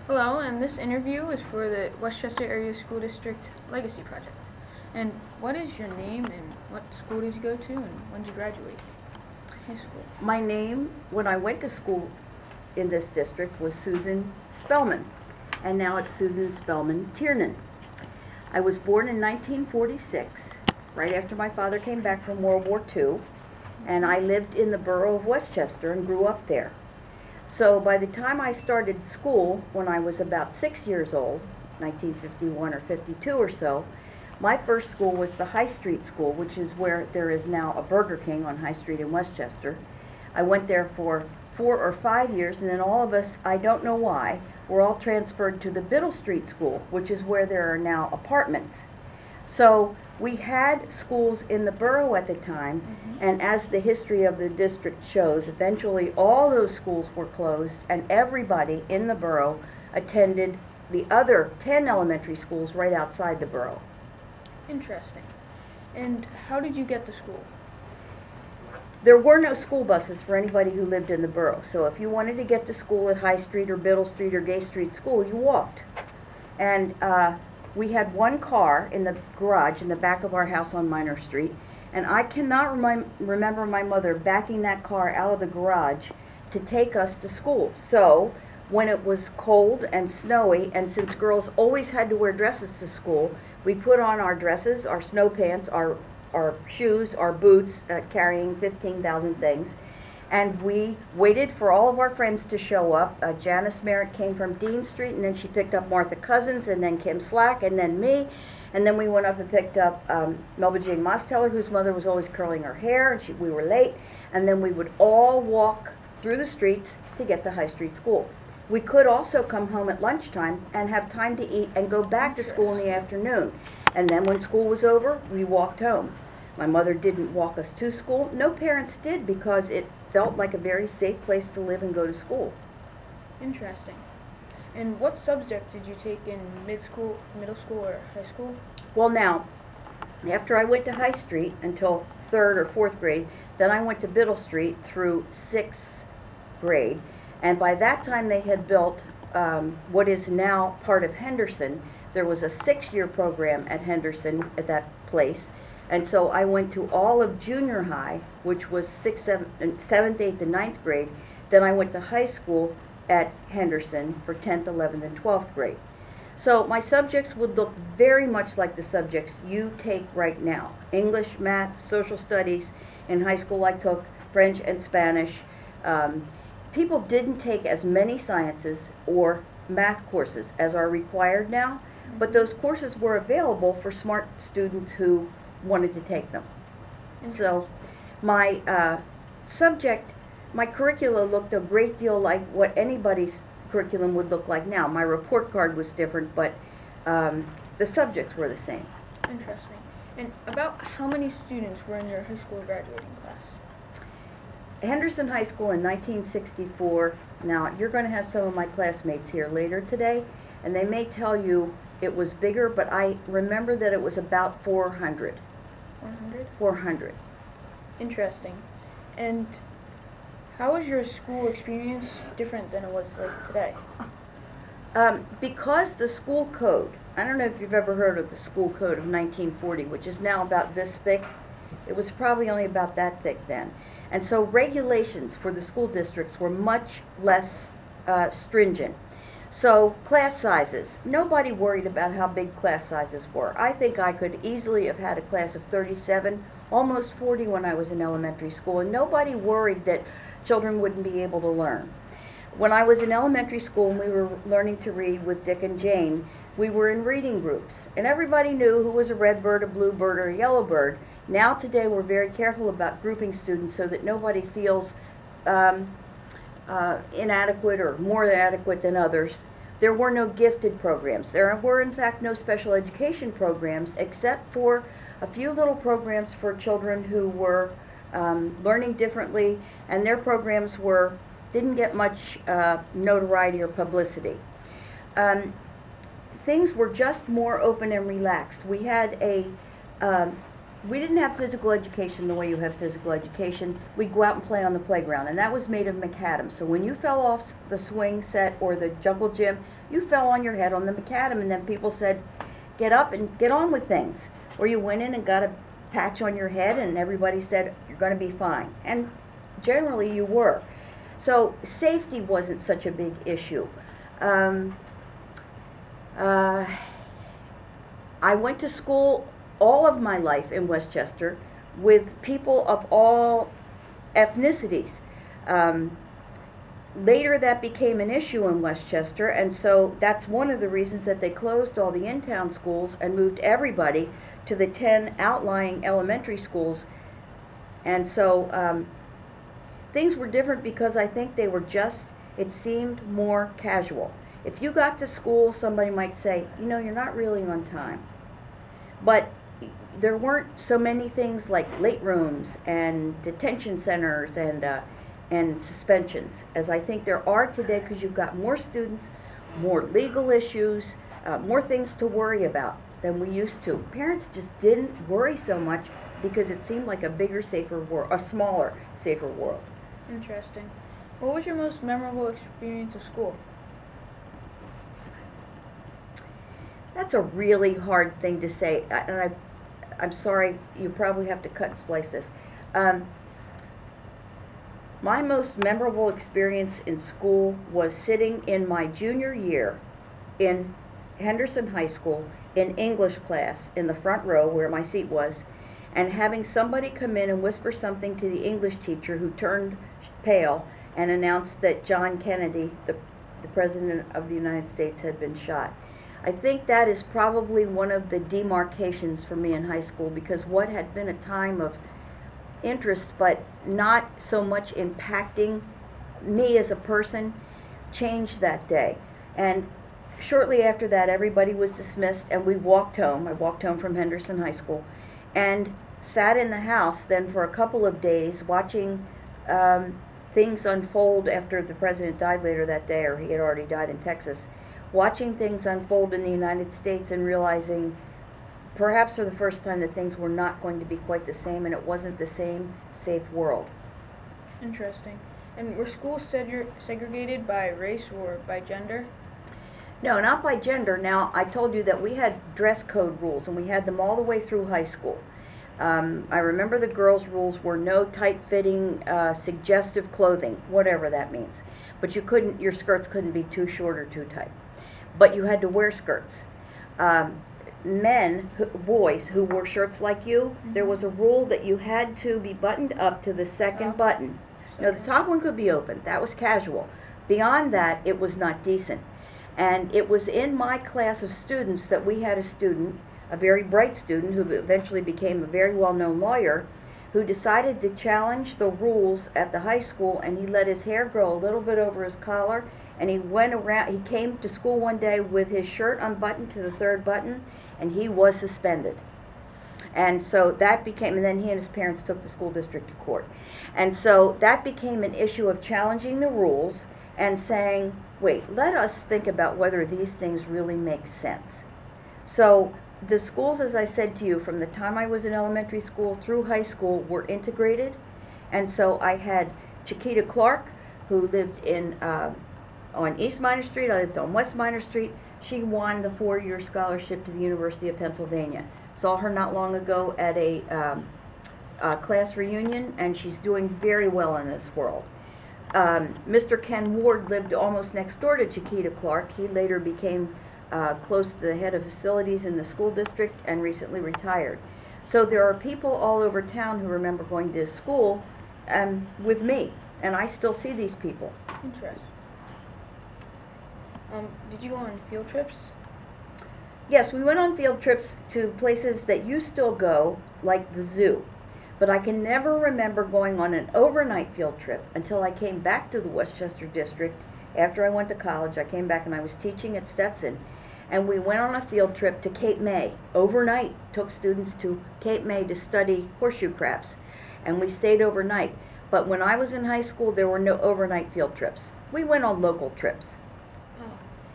Hello, and this interview is for the Westchester Area School District Legacy Project. And what is your name and what school did you go to and when did you graduate high school? My name, when I went to school in this district, was Susan Spellman, and now it's Susan Spellman Tiernan. I was born in 1946, right after my father came back from World War II, and I lived in the borough of Westchester and grew up there. So by the time I started school, when I was about 6 years old, 1951 or 52 or so, my first school was the High Street School, which is where there is now a Burger King on High Street in Westchester. I went there for 4 or 5 years, and then all of us, I don't know why, were all transferred to the Biddle Street School, which is where there are now apartments. So we had schools in the borough at the time, and as the history of the district shows, eventually all those schools were closed, and everybody in the borough attended the other 10 elementary schools right outside the borough. Interesting. And how did you get to school? There were no school buses for anybody who lived in the borough, so if you wanted to get to school at High Street or Biddle Street or Gay Street School, you walked. And we had one car in the garage in the back of our house on Minor Street, and I cannot remember my mother backing that car out of the garage to take us to school. So when it was cold and snowy, and since girls always had to wear dresses to school, we put on our dresses, our snow pants, our shoes, our boots, carrying 15,000 things, and we waited for all of our friends to show up. Janice Merritt came from Dean Street, and then she picked up Martha Cousins, and then Kim Slack, and then me, and then we went up and picked up Melba Jane Mosteller, whose mother was always curling her hair, and we were late, and then we would all walk through the streets to get to High Street School. We could also come home at lunchtime and have time to eat and go back to school in the afternoon. And then when school was over, we walked home. My mother didn't walk us to school. No parents did, because it felt like a very safe place to live and go to school. Interesting. And what subject did you take in middle school, or high school? Well, now, after I went to High Street until 3rd or 4th grade, then I went to Biddle Street through 6th grade. And by that time they had built what is now part of Henderson. There was a 6-year program at Henderson at that place. And so I went to all of junior high, which was 7th, 8th, and 9th grade. Then I went to high school at Henderson for 10th, 11th, and 12th grade. So my subjects would look very much like the subjects you take right now. English, math, social studies. In high school I took French and Spanish. People didn't take as many sciences or math courses as are required now, but those courses were available for smart students who wanted to take them. So my my curricula looked a great deal like what anybody's curriculum would look like now. My report card was different, but the subjects were the same. Interesting. And about how many students were in your high school graduating class? Henderson High School in 1964, now you're going to have some of my classmates here later today, and they may tell you it was bigger, but I remember that it was about 400. 400? 400. Interesting. And how was your school experience different than it was like today? Because the school code, I don't know if you've ever heard of the school code of 1940, which is now about this thick. It was probably only about that thick then. And so regulations for the school districts were much less stringent. So class sizes, nobody worried about how big class sizes were. I think I could easily have had a class of 37, almost 40 when I was in elementary school, and nobody worried that children wouldn't be able to learn. When I was in elementary school and we were learning to read with Dick and Jane, we were in reading groups, and everybody knew who was a red bird, a blue bird, or a yellow bird. Now today we're very careful about grouping students so that nobody feels inadequate or more adequate than others. There were no gifted programs. There were in fact no special education programs, except for a few little programs for children who were learning differently, and their programs didn't get much notoriety or publicity. Things were just more open and relaxed. We had a we didn't have physical education the way you have physical education. We'd go out and play on the playground, and that was made of macadam. So when you fell off the swing set or the jungle gym, you fell on your head on the macadam, and then people said, get up and get on with things. Or you went in and got a patch on your head, and everybody said, you're going to be fine. And generally you were. So safety wasn't such a big issue. I went to school all of my life in Westchester with people of all ethnicities. Later that became an issue in Westchester, and so that's one of the reasons that they closed all the in-town schools and moved everybody to the 10 outlying elementary schools. And so things were different because I think they were just, it seemed more casual. If you got to school, somebody might say, you know, you're not really on time. But there weren't so many things like late rooms and detention centers and suspensions as I think there are today, because you've got more students, more legal issues, more things to worry about than we used to. Parents just didn't worry so much because it seemed like a bigger, safer world, a smaller, safer world. Interesting. What was your most memorable experience of school? That's a really hard thing to say, and I'm sorry, you probably have to cut and splice this. My most memorable experience in school was sitting in my junior year in Henderson High School in English class in the front row where my seat was, and having somebody come in and whisper something to the English teacher, who turned pale and announced that John Kennedy, the President of the United States, had been shot. I think that is probably one of the demarcations for me in high school, because what had been a time of interest but not so much impacting me as a person changed that day. And shortly after that, everybody was dismissed and we walked home. I walked home from Henderson High School and sat in the house then for a couple of days watching things unfold after the president died later that day, or he had already died in Texas. Watching things unfold in the United States and realizing, perhaps for the first time, that things were not going to be quite the same, and it wasn't the same safe world. Interesting. And were schools segregated by race or by gender? No, not by gender. Now, I told you that we had dress code rules, and we had them all the way through high school. I remember the girls' rules were no tight-fitting, suggestive clothing, whatever that means. But you couldn't, your skirts couldn't be too short or too tight. But you had to wear skirts. Boys who wore shirts like you, there was a rule that you had to be buttoned up to the second button. You know, the top one could be open. That was casual. Beyond that, it was not decent. And it was in my class of students that we had a student, a very bright student, who eventually became a very well-known lawyer, who decided to challenge the rules at the high school, and he let his hair grow a little bit over his collar, and he went around, he came to school one day with his shirt unbuttoned to the third button, and he was suspended. And so that became, and then he and his parents took the school district to court. And so that became an issue of challenging the rules and saying, wait, let us think about whether these things really make sense. So the schools, as I said to you, from the time I was in elementary school through high school, were integrated. And so I had Chiquita Clark, who lived in on East Minor Street. I lived on West Minor Street. She won the 4-year scholarship to the University of Pennsylvania. Saw her not long ago at a class reunion, and she's doing very well in this world. Mr. Ken Ward lived almost next door to Chiquita Clark. He later became close to the head of facilities in the school district and recently retired. So there are people all over town who remember going to school with me, and I still see these people. Interesting. Did you go on field trips? Yes, we went on field trips to places that you still go, like the zoo. But I can never remember going on an overnight field trip until I came back to the Westchester district. After I went to college, I came back and I was teaching at Stetson. And we went on a field trip to Cape May. Overnight, took students to Cape May to study horseshoe crabs. And we stayed overnight. But when I was in high school, there were no overnight field trips. We went on local trips. Oh.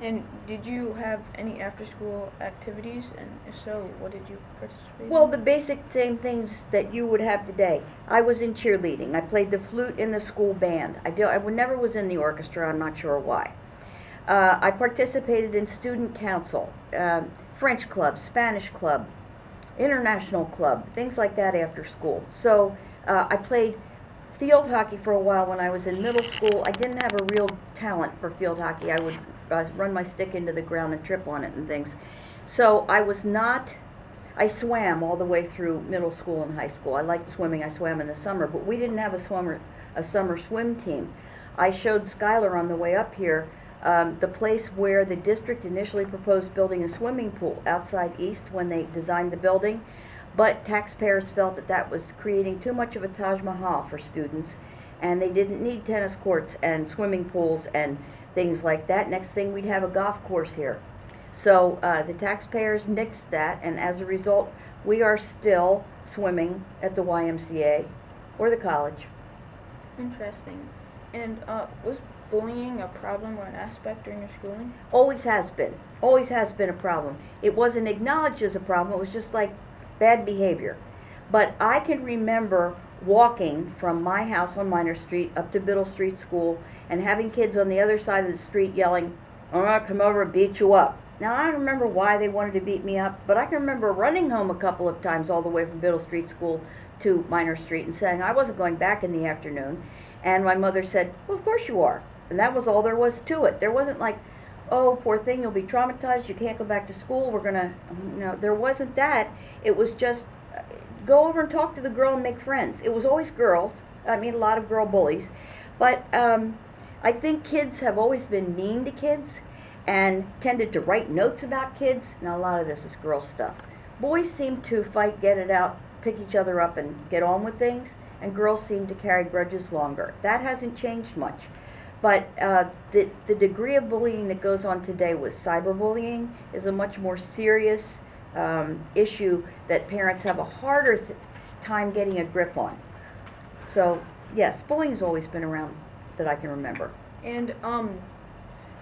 And did you have any after-school activities? And if so, what did you participate Well, in? the basic same things that you would have today. I was in cheerleading. I played the flute in the school band. Never was in the orchestra. I'm not sure why. I participated in student council, French club, Spanish club, international club, things like that after school. So I played field hockey for a while when I was in middle school. I didn't have a real talent for field hockey. I would run my stick into the ground and trip on it and things. So I swam all the way through middle school and high school. I liked swimming. I swam in the summer, but we didn't have a summer swim team. I showed Skylar on the way up here the place where the district initially proposed building a swimming pool outside East when they designed the building, but taxpayers felt that that was creating too much of a Taj Mahal for students, and they didn't need tennis courts and swimming pools and things like that. Next thing, we'd have a golf course here. So the taxpayers nixed that, and as a result, we are still swimming at the YMCA or the college. Interesting. And was bullying a problem or an aspect during your schooling? Always has been. Always has been a problem. It wasn't acknowledged as a problem. It was just like bad behavior. But I can remember walking from my house on Minor Street up to Biddle Street School and having kids on the other side of the street yelling, "I'm gonna come over and beat you up." Now, I don't remember why they wanted to beat me up, but I can remember running home a couple of times all the way from Biddle Street School to Minor Street and saying I wasn't going back in the afternoon. And my mother said, "Well, of course you are." And that was all there was to it. There wasn't like, "Oh, poor thing, you'll be traumatized, you can't go back to school, we're gonna," no, there wasn't that. It was just, go over and talk to the girl and make friends. It was always girls. I mean, a lot of girl bullies. But I think kids have always been mean to kids and tended to write notes about kids. Now, a lot of this is girl stuff. Boys seem to fight, get it out, pick each other up, and get on with things, and girls seem to carry grudges longer. That hasn't changed much. But the degree of bullying that goes on today with cyberbullying is a much more serious issue that parents have a harder time getting a grip on. So, yes, bullying's always been around that I can remember. And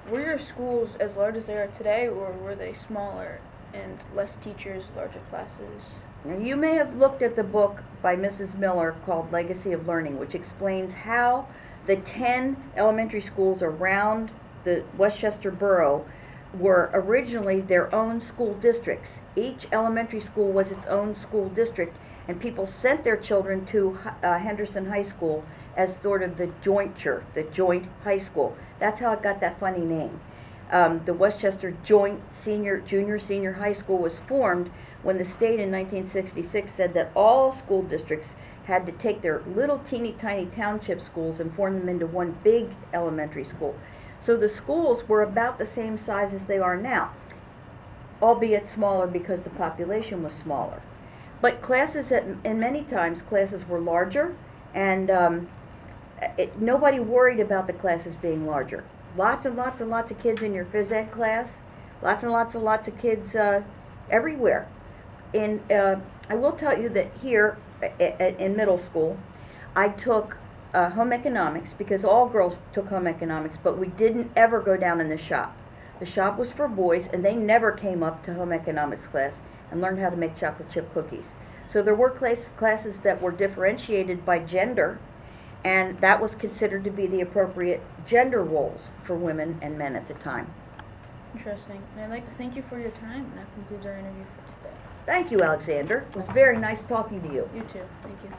were your schools as large as they are today, or were they smaller and less teachers, larger classes? Now, you may have looked at the book by Mrs. Miller called Legacy of Learning, which explains how the 10 elementary schools around the Westchester borough were originally their own school districts. Each elementary school was its own school district, and people sent their children to Henderson High School as sort of the jointure, the joint high school. That's how it got that funny name. The Westchester Joint Junior Senior High School was formed when the state in 1966 said that all school districts had to take their little teeny tiny township schools and form them into one big elementary school. So the schools were about the same size as they are now, albeit smaller because the population was smaller. But classes, and many times classes were larger, and nobody worried about the classes being larger. Lots and lots and lots of kids in your phys ed class, lots and lots and lots of kids everywhere. And I will tell you that here in middle school, I took home economics because all girls took home economics, but we didn't ever go down in the shop. The shop was for boys, and they never came up to home economics class and learned how to make chocolate chip cookies. So there were classes that were differentiated by gender, and that was considered to be the appropriate gender roles for women and men at the time. Interesting. And I'd like to thank you for your time, and that concludes our interview for today. Thank you, Alexander. It was very nice talking to you. You too. Thank you.